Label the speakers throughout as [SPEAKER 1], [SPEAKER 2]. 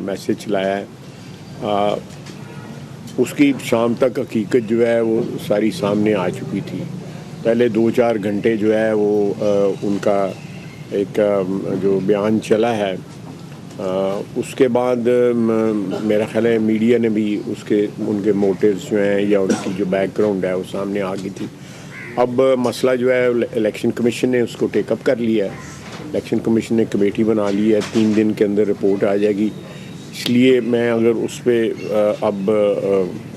[SPEAKER 1] Message چلایا ہے اس کی شام تک حقیقت جو ہے وہ ساری سامنے آ چکی تھی. پہلے 2-4 گھنٹے جو ہے وہ ان کا ایک جو بیان چلا ہے اس کے بعد میرا خیال ہے میڈیا نے بھی ان کے موٹیوز جو ہیں یا ان کی جو بیک گراؤنڈ ہے وہ سامنے آ گئی تھی. اب مسئلہ جو ہے الیکشن کمیشن نے اس کو ٹیک اپ کر لیا ہے. الیکشن کمیشن نے کمیٹی بنا لی ہے, 3 دن کے اندر رپورٹ آ جائے گی. اس لیے میں اگر اس پہ اب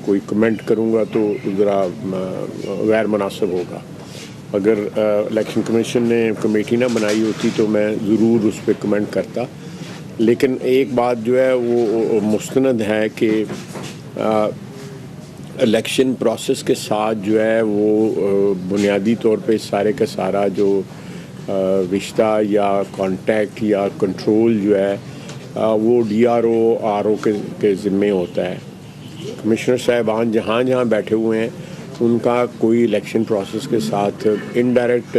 [SPEAKER 1] کوئی کمنٹ کروں گا تو ذرا غیر مناسب ہوگا. اگر الیکشن کمیشن نے کمیٹی نہ بنائی ہوتی تو میں ضرور اس پہ کمنٹ کرتا. لیکن ایک بات جو ہے وہ مستند ہے کہ الیکشن پروسیس کے ساتھ جو ہے وہ بنیادی طور پہ سارے کا سارا جو رشتہ یا کانٹیکٹ یا کنٹرول جو ہے وہ DRO کے ذمے ہوتا ہے. کمشنر صاحبان جہاں بیٹھے ہوئے ہیں ان کا کوئی الیکشن پروسیس کے ساتھ انڈائریکٹ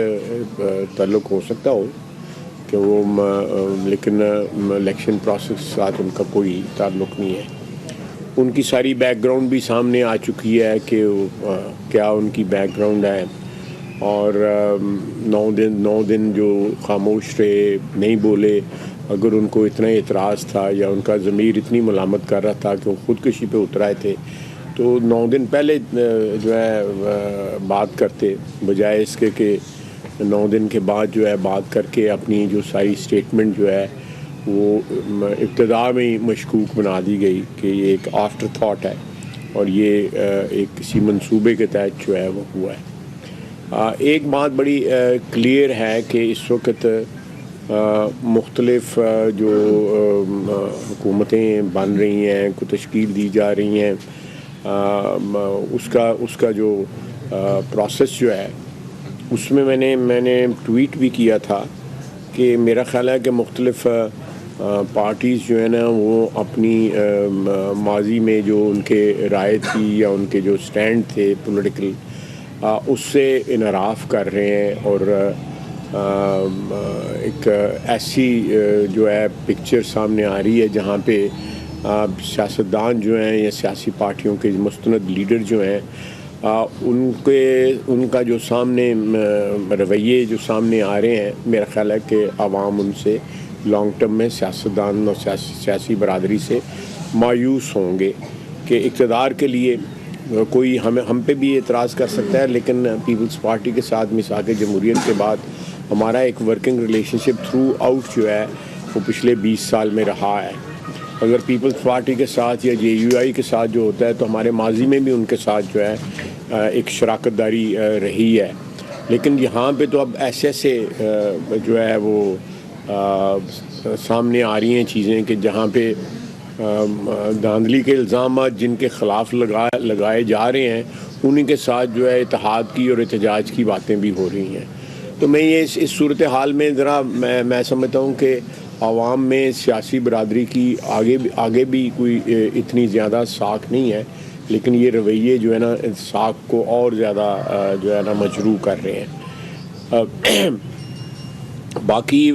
[SPEAKER 1] تعلق ہو سکتا ہو کہ وہ لیکن الیکشن پروسیس کے ساتھ ان کا کوئی تعلق نہیں ہے. ان کی ساری بیک گراؤنڈ بھی سامنے آ چکی ہے کہ کیا ان کی بیک گراؤنڈ ہے. اور 9 دن جو خاموش رہے, نہیں بولے. اگر ان کو اتنا اعتراض تھا یا ان کا ضمیر اتنی ملامت کر رہا تھا کہ وہ خودکشی پہ اتر آئے تھے تو 9 دن پہلے جو ہے بات کرتے, بجائے اس کے کہ 9 دن کے بعد جو ہے بات کر کے اپنی جو ساری اسٹیٹمنٹ جو ہے وہ ابتدا میں ہی مشکوک بنا دی گئی کہ یہ ایک آفٹر تھاٹ ہے اور یہ ایک کسی منصوبے کے تحت جو ہے وہ ہوا ہے. ایک بات بڑی کلیئر ہے کہ اس وقت مختلف جو حکومتیں بن رہی ہیں, کو تشکیل دی جا رہی ہیں, اس کا جو پروسیس جو ہے اس میں میں نے ٹویٹ بھی کیا تھا کہ میرا خیال ہے کہ مختلف پارٹیز جو ہے نا وہ اپنی ماضی میں جو ان کے رائے تھی یا ان کے جو سٹینڈ تھے پولیٹیکل اس سے انحراف کر رہے ہیں اور ایک ایسی جو ہے پکچر سامنے آ رہی ہے جہاں پہ سیاستدان جو ہیں یا سیاسی پارٹیوں کے مستند لیڈر جو ہیں ان کا جو سامنے رویے جو سامنے آ رہے ہیں, میرا خیال ہے کہ عوام ان سے لانگ ٹرم میں سیاستدان اور سیاسی برادری سے مایوس ہوں گے کہ اقتدار کے لیے کوئی ہم پہ بھی اعتراض کر سکتا ہے, لیکن پیپلز پارٹی کے ساتھ میثاق جمہوریت کے بعد ہمارا ایک ورکنگ ریلیشن شپ تھرو آؤٹ جو ہے وہ پچھلے 20 سال میں رہا ہے. اگر پیپلز پارٹی کے ساتھ یا JUI کے ساتھ جو ہوتا ہے تو ہمارے ماضی میں بھی ان کے ساتھ جو ہے ایک شراکت داری رہی ہے. لیکن یہاں پہ تو اب ایسے جو ہے وہ سامنے آ رہی ہیں چیزیں کہ جہاں پہ دھاندلی کے الزامات جن کے خلاف لگائے جا رہے ہیں انہیں کے ساتھ جو ہے اتحاد کی اور احتجاج کی باتیں بھی ہو رہی ہیں. تو میں یہ اس صورتحال میں ذرا میں سمجھتا ہوں کہ عوام میں سیاسی برادری کی آگے بھی کوئی اتنی زیادہ ساکھ نہیں ہے, لیکن یہ رویے جو ہے نا ساکھ کو اور زیادہ جو ہے نا مجروح کر رہے ہیں. باقی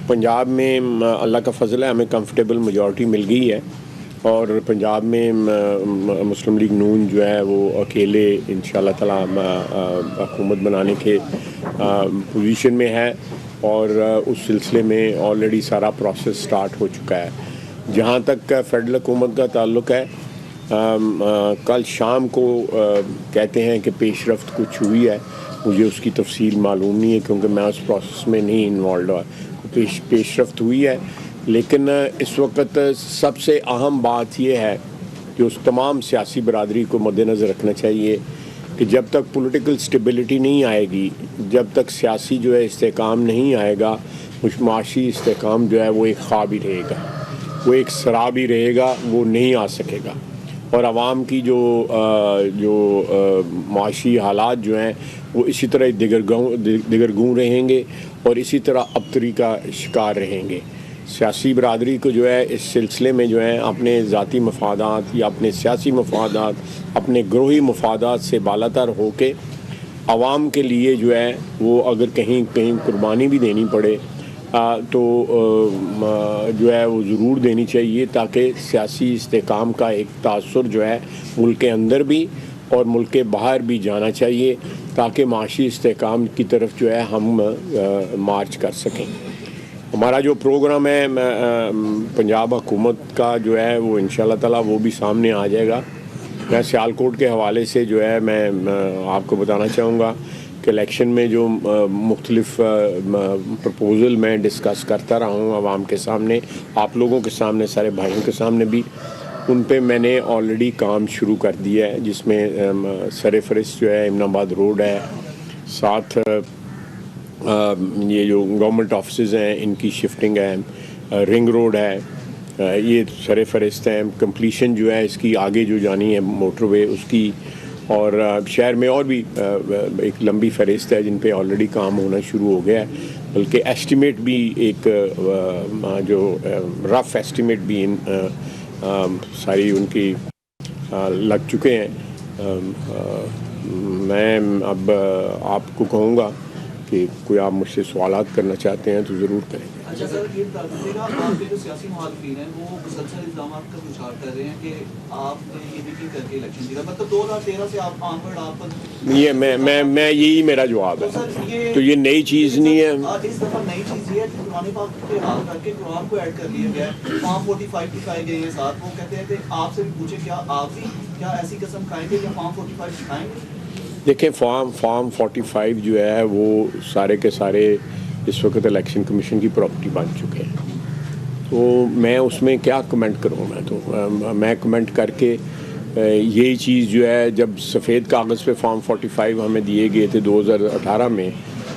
[SPEAKER 1] پنجاب میں اللہ کا فضل ہے, ہمیں کمفرٹیبل میجورٹی مل گئی ہے اور پنجاب میں مسلم لیگ نون جو ہے وہ اکیلے انشاءاللہ تعالی حکومت بنانے کے پوزیشن میں ہے اور اس سلسلے میں آلریڈی سارا پروسیس سٹارٹ ہو چکا ہے. جہاں تک فیڈرل حکومت کا تعلق ہے, کل شام کو کہتے ہیں کہ پیش رفت کچھ ہوئی ہے, مجھے اس کی تفصیل معلوم نہیں ہے کیونکہ میں اس پروسیس میں نہیں انوالوڈ ہوا. پیش رفت ہوئی ہے, لیکن اس وقت سب سے اہم بات یہ ہے کہ اس تمام سیاسی برادری کو مد نظر رکھنا چاہیے کہ جب تک پولیٹیکل سٹیبلٹی نہیں آئے گی, جب تک سیاسی جو ہے استحکام نہیں آئے گا, معاشی استحکام جو ہے وہ ایک خواب ہی رہے گا, وہ ایک سراب ہی رہے گا, وہ نہیں آ سکے گا. اور عوام کی جو معاشی حالات جو ہیں وہ اسی طرح دگرگوں رہیں گے اور اسی طرح ابتری کا شکار رہیں گے. سیاسی برادری کو جو ہے اس سلسلے میں جو ہے اپنے ذاتی مفادات یا اپنے سیاسی مفادات, اپنے گروہی مفادات سے بالاتر ہو کے عوام کے لیے جو ہے وہ اگر کہیں قربانی بھی دینی پڑے تو جو ہے وہ ضرور دینی چاہیے، تاکہ سیاسی استحکام کا ایک تاثر جو ہے ملک کے اندر بھی اور ملک کے باہر بھی جانا چاہیے، تاکہ معاشی استحکام کی طرف جو ہے ہم مارچ کر سکیں۔ ہمارا جو پروگرام ہے پنجاب حکومت کا جو ہے وہ انشاءاللہ تعالیٰ وہ بھی سامنے آ جائے گا۔ میں سیالکوٹ کے حوالے سے جو ہے میں آپ کو بتانا چاہوں گا کہ الیکشن میں جو مختلف پرپوزل میں ڈسکس کرتا رہا ہوں عوام کے سامنے، آپ لوگوں کے سامنے، سارے بھائیوں کے سامنے بھی، ان پہ میں نے آلریڈی کام شروع کر دیا ہے، جس میں سر فہرست جو ہے امن آباد روڈ ہے، ساتھ یہ جو گورنمنٹ آفسز ہیں ان کی شفٹنگ ہے، رنگ روڈ ہے، یہ سر فہرست ہیں۔ کمپلیشن جو ہے اس کی آگے جو جانی ہے موٹر وے اس کی، اور شہر میں اور بھی ایک لمبی فہرست ہے جن پہ آلریڈی کام ہونا شروع ہو گیا ہے، بلکہ ایسٹیمیٹ بھی ایک جو رف ایسٹیمیٹ بھی ساری ان کی لگ چکے ہیں۔ میں اب آپ کو کہوں گا کہ کوئی آپ مجھ سے سوالات کرنا چاہتے ہیں تو ضرور کریں۔
[SPEAKER 2] اچھا سر، یہ بتا دیجیے گا، آپ کے جو سیاسی محالفین ہیں وہ مسلسل الزامات کا اشار کر رہے ہیں کہ آپ نے یہ بھی کر کے الیکشن جیتا، مطلب 2013 سے آپ آنورڈ آپ پر
[SPEAKER 1] یہ میں یہی میرا جواب ہے، تو یہ نئی چیز نہیں ہے۔
[SPEAKER 2] اس دفعہ نئی چیز یہ ہے کہ قرآن پاک کے حال کر کے قرآن کو ایڈ کر لیا گیا ہے، فارم 45 دکھائے گئے ہیں ساتھ، وہ کہتے ہیں کہ آپ سے بھی پوچھیں کیا آپ بھی کیا ایسی قسم کھائیں گے یا فارم 45 دکھائیں گے؟
[SPEAKER 1] دیکھیں فارم 45 جو ہے وہ سارے کے سارے اس وقت الیکشن کمیشن کی پراپرٹی بن چکے ہیں، تو میں اس میں کیا کمنٹ کروں؟ میں کمنٹ کر کے یہی چیز جو ہے، جب سفید کاغذ پہ فارم 45 ہمیں دیے گئے تھے 2018 میں،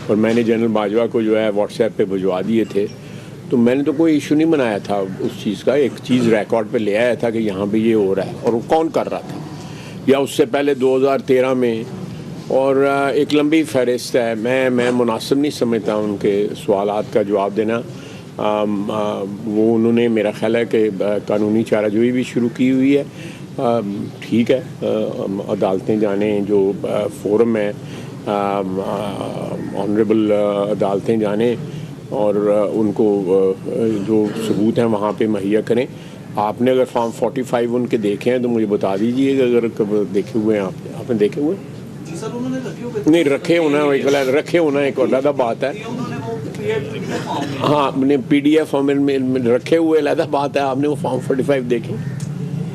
[SPEAKER 1] اور میں نے جنرل باجوہ کو جو ہے واٹس ایپ پہ بھجوا دیے تھے، تو میں نے تو کوئی ایشو نہیں بنایا تھا اس چیز کا، ایک چیز ریکارڈ پہ لے آیا تھا کہ یہاں پہ یہ ہو رہا ہے، اور وہ کون کر رہا تھا، یا اس سے پہلے 2013 میں، اور ایک لمبی فہرست ہے۔ میں مناسب نہیں سمجھتا ان کے سوالات کا جواب دینا۔ وہ انہوں نے میرا خیال ہے کہ قانونی چارہ جوئی بھی شروع کی ہوئی ہے، ٹھیک ہے، عدالتیں جانیں، جو فورم ہے آنریبل عدالتیں جانیں، اور ان کو جو ثبوت ہیں وہاں پہ مہیا کریں۔ آپ نے اگر فارم 45 ان کے دیکھے ہیں تو مجھے بتا دیجئے گا، اگر دیکھے ہوئے ہیں آپ نے دیکھے ہوئے؟
[SPEAKER 2] جی سر، انہوں نے
[SPEAKER 1] نہیں رکھے ہونا ایک علیحدہ بات ہے، ہاں اپنے پی ڈی ایف فارمیٹ میں رکھے ہوئے علیحدہ بات ہے، آپ نے وہ فارم 45 دیکھیں،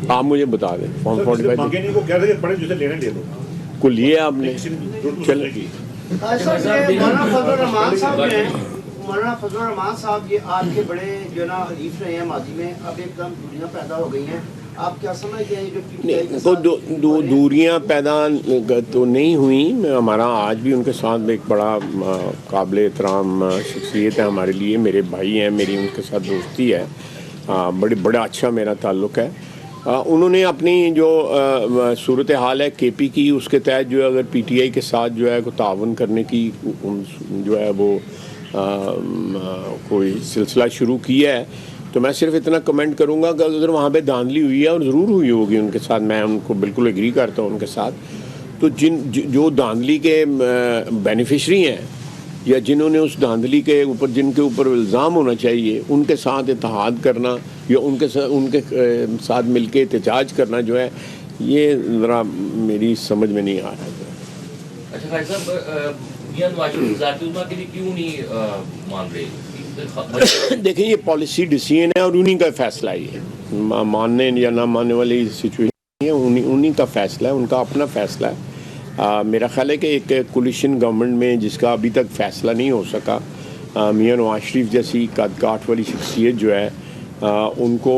[SPEAKER 1] آپ مجھے بتا دیں فارم 45 کو لیے آپ نے؟ چلے
[SPEAKER 3] مولانا فضل الرحمان صاحب، یہ آپ کے بڑے جو نا حریف رہے ہیں ماضی میں، اب ایک دم دوریاں پیدا ہو گئی ہیں، آپ کیا سمجھتے ہیں جو پی ٹی آئی کے ساتھ
[SPEAKER 1] دو دوریاں پیدا تو نہیں ہوئیں؟ ہمارا آج بھی ان کے ساتھ ایک بڑا قابل احترام شخصیت ہے ہمارے لیے، میرے بھائی ہیں، میری ان کے ساتھ دوستی ہے، بڑا اچھا میرا تعلق ہے۔ انہوں نے اپنی جو صورتحال ہے کے پی کی، اس کے تحت جو ہے اگر پی ٹی آئی کے ساتھ جو ہے کوئی تعاون کرنے کی جو ہے وہ کوئی سلسلہ شروع کیا ہے، تو میں صرف اتنا کمنٹ کروں گا کہ اگر وہاں پہ دھاندلی ہوئی ہے، اور ضرور ہوئی ہوگی ان کے ساتھ، میں ان کو بالکل ایگری کرتا ہوں ان کے ساتھ، تو جو دھاندلی کے بینیفیشری ہیں یا جنہوں نے اس دھاندلی کے اوپر جن کے اوپر الزام ہونا چاہیے، ان کے ساتھ اتحاد کرنا یا ان کے ساتھ مل کے احتجاج کرنا جو ہے، یہ ذرا میری سمجھ میں نہیں آ رہا ہے۔
[SPEAKER 4] اچھا بھائی صاحب، میاں نواز شریف ذاتی عثمہ کے لیے کیوں نہیں مان رہے؟
[SPEAKER 1] دیکھیں یہ پالیسی ڈیسیژن ہے اور انہی کا فیصلہ ہی ہے، ماننے یا نہ ماننے والی سچویشن ہے، انہی کا فیصلہ ہے، ان کا اپنا فیصلہ ہے۔ میرا خیال ہے کہ ایک کولیشن گورنمنٹ میں جس کا ابھی تک فیصلہ نہیں ہو سکا، میاں نواز شریف جیسی قد کاٹ والی شخصیت جو ہے، ان کو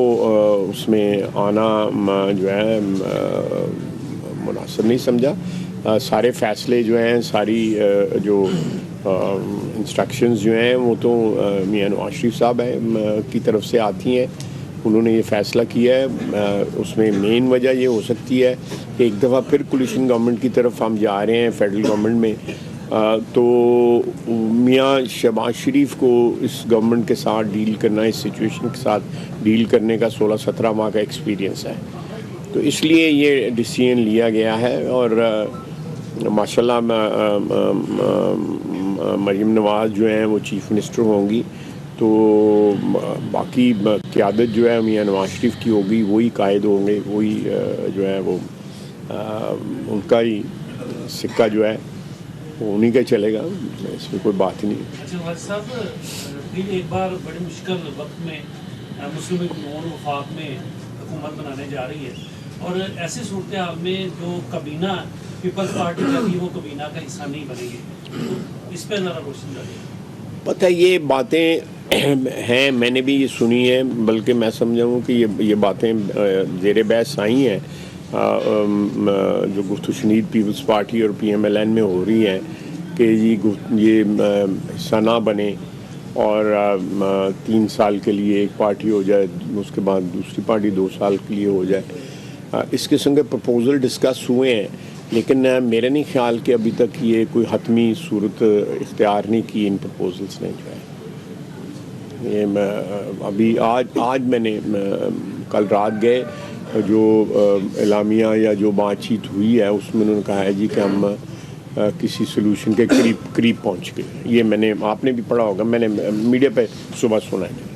[SPEAKER 1] اس میں آنا جو ہے مناسب نہیں سمجھا۔ سارے فیصلے جو ہیں، ساری جو انسٹرکشنز جو ہیں وہ تو میاں نواز شریف صاحب کی طرف سے آتی ہیں، انہوں نے یہ فیصلہ کیا ہے۔ اس میں مین وجہ یہ ہو سکتی ہے کہ ایک دفعہ پھر کولیشن گورنمنٹ کی طرف ہم جا رہے ہیں فیڈرل گورنمنٹ میں، تو میاں شہباز شریف کو اس گورنمنٹ کے ساتھ ڈیل کرنا، اس سچویشن کے ساتھ ڈیل کرنے کا 16-17 ماہ کا ایکسپیرینس ہے، تو اس لیے یہ ڈیسیژن لیا گیا ہے۔ اور ماشاءاللہ مریم نواز جو ہیں وہ چیف منسٹر ہوں گی، تو باقی قیادت جو ہے میاں نواز شریف کی ہوگی، وہی قائد ہوں گے، وہی جو ہے وہ ان کا ہی سکہ جو ہے وہ انہیں کا چلے گا، اس میں کوئی بات ہی نہیں۔
[SPEAKER 5] اچھا واجد صاحب، پھر ایک بار بڑے مشکل وقت میں مسلم لیگ نون وفاق میں حکومت بنانے جا رہی ہے، اور ایسی صورتحال میں جو کابینہ پیپلز پارٹی کا بھی وہ کابینہ کا حصہ نہیں بنے گی، تو اس پہ ذرا روشنی ڈالیے۔
[SPEAKER 1] پتہ ہے یہ باتیں ہیں، میں نے بھی یہ سنی ہے، بلکہ میں سمجھا ہوں کہ یہ باتیں زیر بحث آئی ہیں جو گفت و شنید پیپلز پارٹی اور پی ایم ایل این میں ہو رہی ہیں کہ یہ حصہ نہ بنے اور 3 سال کے لیے ایک پارٹی ہو جائے، اس کے بعد دوسری پارٹی 2 سال کے لیے ہو جائے۔ اس قسم کے پرپوزل ڈسکس ہوئے ہیں، لیکن میرے نہیں خیال کہ ابھی تک یہ کوئی حتمی صورت اختیار نہیں کی ان پرپوزلس نے جو ہے۔ یہ ابھی آج میں نے کل رات گئے، جو اعلامیہ یا جو بات چیت ہوئی ہے اس میں انہوں نے کہا ہے جی کہ ہم کسی سلوشن کے قریب پہنچ گئے۔ یہ میں نے، آپ نے بھی پڑھا ہوگا، میں نے میڈیا پہ صبح سنا ہے۔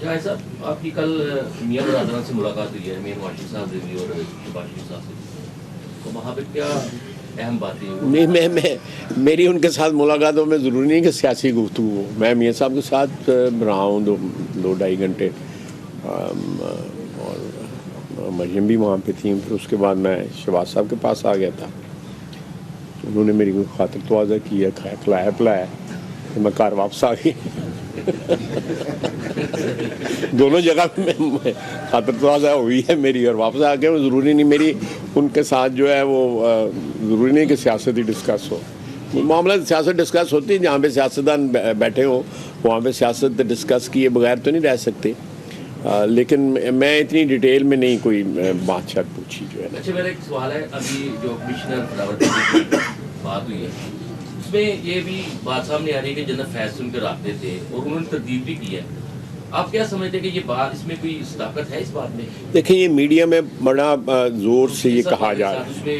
[SPEAKER 4] جائے صاحب، آپ کی کل میاں برادران سے ملاقات ہوئی ہے، میاں نواز شریف صاحب سے بھی اور شہباز شریف صاحب سے بھی، تو وہاں پہ کیا اہم باتیں ہوئی؟
[SPEAKER 1] نہیں، میری ان کے ساتھ ملاقاتوں میں ضروری نہیں کہ سیاسی گفتگو ہو۔ میں میاں صاحب کے ساتھ رہا ہوں 2-2.5 گھنٹے، اور مریم بھی وہاں پہ تھیں۔ پھر اس کے بعد میں شہباز صاحب کے پاس آ گیا تھا، انہوں نے میری کوئی خاطر تواضع کی ہے، کھلایا پلایا، تو میں گھر واپس آ گئی۔ دونوں جگہ میں خاطر تواضع ہوئی ہے میری، اور واپس آ کے ضروری نہیں میری ان کے ساتھ جو ہے وہ ضروری نہیں کہ سیاست ہی ڈسکس ہو۔ معاملہ سیاست ڈسکس ہوتی ہے، جہاں پہ سیاستدان بیٹھے ہوں وہاں پہ سیاست ڈسکس کیے بغیر تو نہیں رہ سکتے، لیکن میں اتنی ڈیٹیل میں نہیں کوئی بات شاید پوچھی جو ہے۔
[SPEAKER 4] اچھا، میرا ایک سوال ہے، ابھی جو کمشنر راولپنڈی کی بات ہوئی ہے اس میں یہ بھی بات سامنے آ رہی ہے کہ جنرل فیض ان کے رابطے تھے اور انہوں نے تردید بھی کی ہے، آپ کیا سمجھتے ہیں کہ یہ بات، اس میں کوئی صداقت ہے اس بات میں؟
[SPEAKER 1] دیکھیں، یہ میڈیا میں بڑا زور سے یہ کہا جا رہا ہے۔
[SPEAKER 4] اس میں